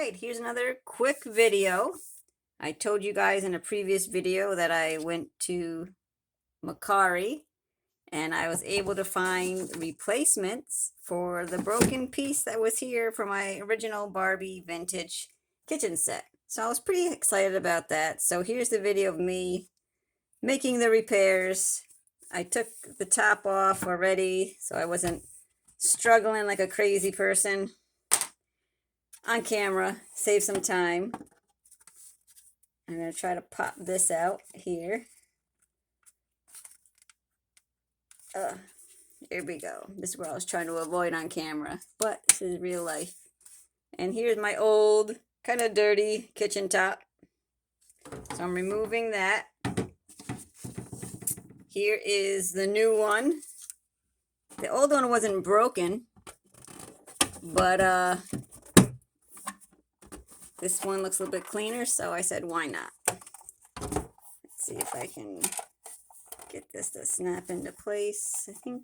Alright, here's another quick video. I told you guys in a previous video that I went to Mercari and I was able to find replacements for the broken piece that was here for my original Barbie vintage kitchen set. So I was pretty excited about that. So here's the video of me making the repairs. I took the top off already so I wasn't struggling like a crazy person on camera, save some time. I'm going to try to pop this out here. Here we go. This is what I was trying to avoid on camera, but this is real life. And here's my old, kind of dirty kitchen top. So I'm removing that. Here is the new one. The old one wasn't broken, but this one looks a little bit cleaner, so I said, why not? Let's see if I can get this to snap into place. I think,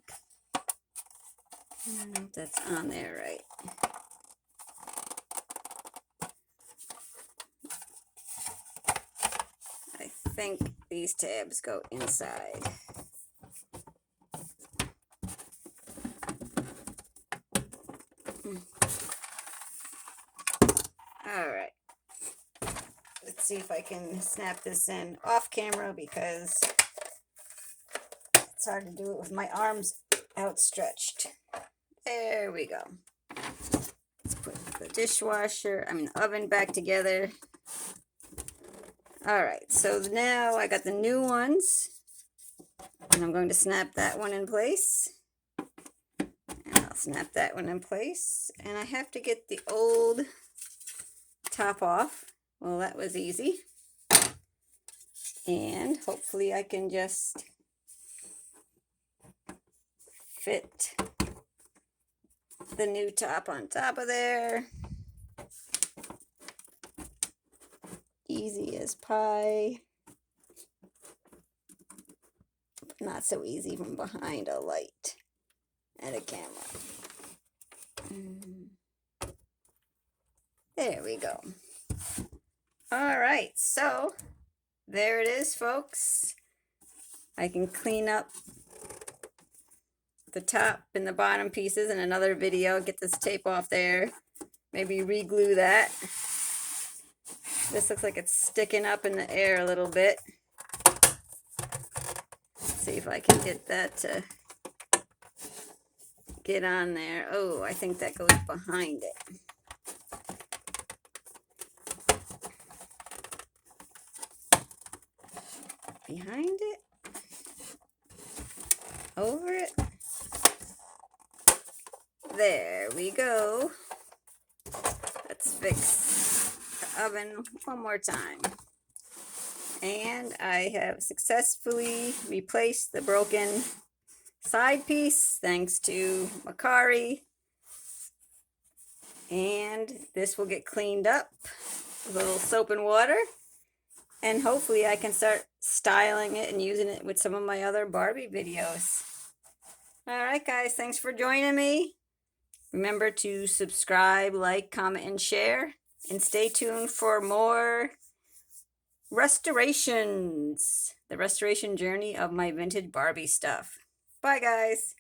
I don't know if that's on there right. I think these tabs go inside. All right. Let's see if I can snap this in off camera because it's hard to do it with my arms outstretched. There we go. Let's put the the oven back together. All right, so now I got the new ones and I'm going to snap that one in place. And I'll snap that one in place. And I have to get the old top off. Well, that was easy. And hopefully I can just fit the new top on top of there. Easy as pie. But not so easy from behind a light and a camera. There we go. All right, so there it is, folks. I can clean up the top and the bottom pieces in another video. Get this tape off there. Maybe re-glue that. This looks like it's sticking up in the air a little bit. Let's see if I can get that to get on there. Oh, I think that goes behind it. Behind it? Over it? There we go. Let's fix the oven one more time. And I have successfully replaced the broken side piece thanks to Mercari. And this will get cleaned up with a little soap and water. And hopefully I can start styling it and using it with some of my other Barbie videos. Alright guys, thanks for joining me. Remember to subscribe, like, comment, and share. And stay tuned for more restorations. The restoration journey of my vintage Barbie stuff. Bye guys.